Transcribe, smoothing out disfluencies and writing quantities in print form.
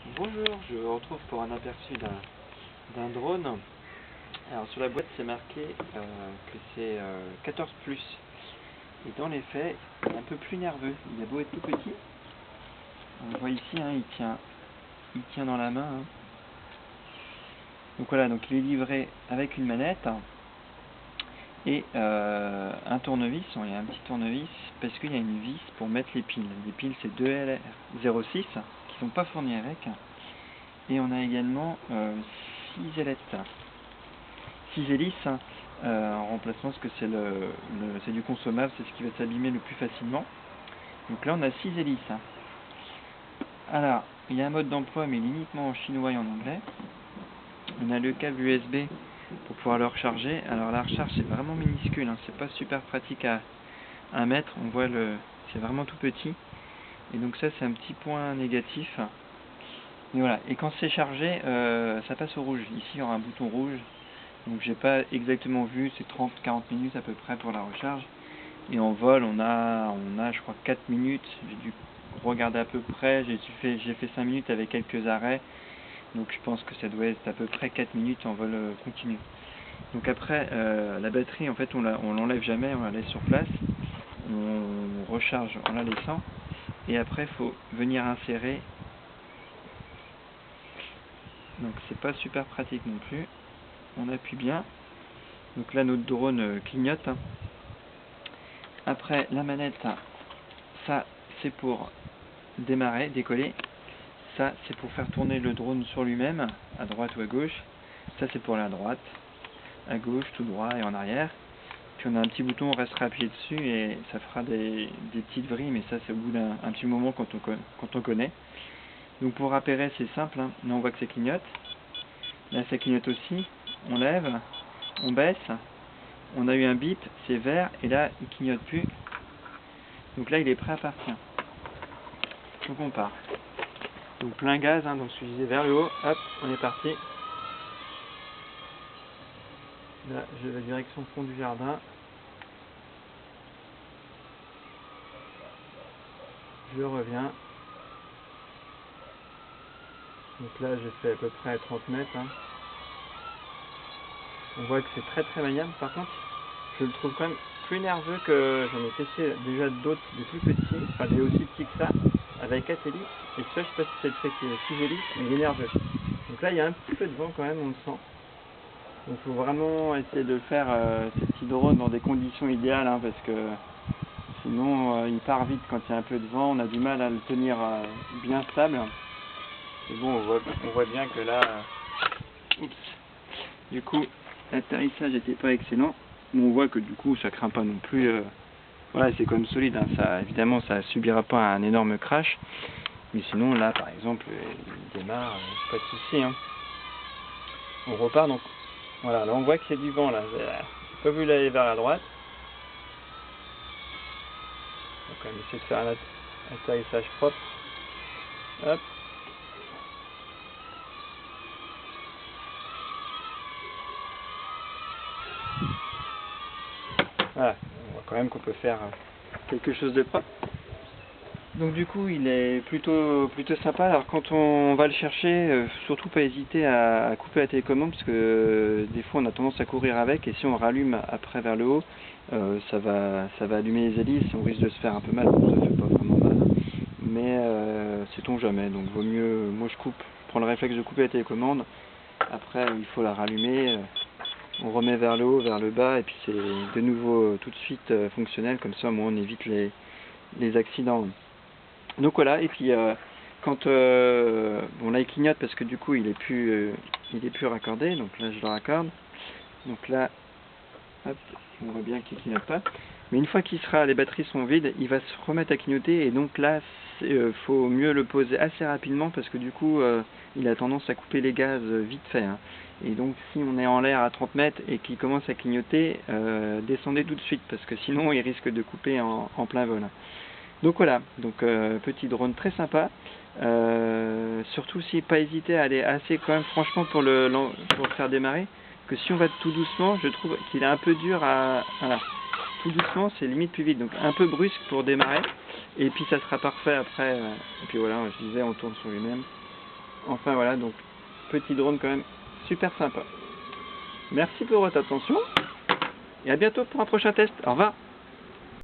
Bonjour, je vous retrouve pour un aperçu d'un drone. Alors sur la boîte c'est marqué que c'est 14+. Et dans les faits, il est un peu plus nerveux. Il a beau être tout petit. On le voit ici, hein, il tient dans la main. Hein. Donc voilà, donc il est livré avec une manette et un tournevis. Il y a un petit tournevis parce qu'il y a une vis pour mettre les piles. Les piles c'est 2LR06 qui ne sont pas fournies avec. Et on a également 6 ailettes, 6 hélices en remplacement parce que c'est du consommable, c'est ce qui va s'abîmer le plus facilement. Donc là on a 6 hélices. Alors il y a un mode d'emploi mais uniquement en chinois et en anglais. On a le câble USB pour pouvoir le recharger. Alors la recharge c'est vraiment minuscule, hein, c'est pas super pratique à mettre, on voit c'est vraiment tout petit. Et donc ça c'est un petit point négatif. Et voilà, et quand c'est chargé, ça passe au rouge. Ici il y aura un bouton rouge. Donc j'ai pas exactement vu, c'est 30-40 minutes à peu près pour la recharge. Et en vol on a je crois 4 minutes. J'ai dû regarder à peu près, j'ai fait 5 minutes avec quelques arrêts. Donc je pense que ça doit être à peu près 4 minutes en vol continu. Donc après la batterie en fait on l'enlève jamais, on la laisse sur place. On recharge en la laissant. Et après il faut venir insérer. Donc c'est pas super pratique non plus. On appuie bien. Donc là notre drone clignote. Après la manette, ça c'est pour démarrer, décoller. Ça c'est pour faire tourner le drone sur lui-même, à droite ou à gauche. Ça c'est pour la droite, à gauche, tout droit et en arrière. Puis on a un petit bouton, on restera appuyé dessus et ça fera des petites vrilles, mais ça c'est au bout d'un petit moment quand on connaît. Donc pour appairer c'est simple, hein. Là on voit que ça clignote. Là ça clignote aussi. On lève, on baisse. On a eu un bip, c'est vert, et là il clignote plus. Donc là il est prêt à partir. Donc on part. Donc plein gaz, hein, donc je disais vers le haut, hop, on est parti. Là j'ai la direction fond du jardin. Je reviens. Donc là j'ai fait à peu près 30 mètres. Hein. On voit que c'est très maniable. Par contre, je le trouve quand même plus nerveux que j'en ai testé déjà d'autres, des plus petits, enfin des aussi petits que ça, avec 4 hélices. Et ça, je sais pas si c'est le fait qu'il y ait 6 hélices, mais il est nerveux. Donc là, il y a un petit peu de vent quand même, on le sent. Donc il faut vraiment essayer de faire ces petits drones dans des conditions idéales, hein, parce que sinon il part vite quand il y a un peu de vent, on a du mal à le tenir bien stable. Et bon, on voit bien que là, du coup, l'atterrissage n'était pas excellent, mais on voit que du coup ça craint pas non plus. Voilà, c'est quand même solide, hein. Ça, évidemment ça subira pas un énorme crash, mais sinon là par exemple il démarre, pas de souci. Hein. On repart donc. Voilà, là on voit qu'il y a du vent là. J'ai pas vu l'aller vers la droite. On va quand même essayer de faire un atterrissage propre. Hop. Voilà, on voit quand même qu'on peut faire quelque chose de propre. Donc du coup il est plutôt sympa. Alors quand on va le chercher, surtout pas hésiter à couper la télécommande parce que des fois on a tendance à courir avec et si on rallume après vers le haut, ça va allumer les hélices, on risque de se faire un peu mal, bon, ça fait pas vraiment mal. Mais sait-on jamais, donc vaut mieux, moi je prends le réflexe de couper la télécommande, après il faut la rallumer, on remet vers le haut, vers le bas et puis c'est de nouveau tout de suite fonctionnel, comme ça au moins on évite les accidents. Donc voilà, et puis quand bon là il clignote parce que du coup il est plus raccordé, donc là je le raccorde. Donc là, hop, on voit bien qu'il ne clignote pas. Mais une fois les batteries sont vides, il va se remettre à clignoter et donc là faut mieux le poser assez rapidement parce que du coup il a tendance à couper les gaz vite fait. Hein. Et donc si on est en l'air à 30 mètres et qu'il commence à clignoter, descendez tout de suite parce que sinon il risque de couper en plein vol. Donc voilà, donc petit drone très sympa. Surtout si pas hésiter à aller assez quand même franchement pour le faire démarrer. Que si on va tout doucement, je trouve qu'il est un peu dur à. Voilà. Tout doucement, c'est limite plus vite. Donc un peu brusque pour démarrer. Et puis ça sera parfait après. Et puis voilà, je disais, on tourne sur lui-même. Enfin voilà, donc petit drone quand même super sympa. Merci pour votre attention et à bientôt pour un prochain test. Au revoir.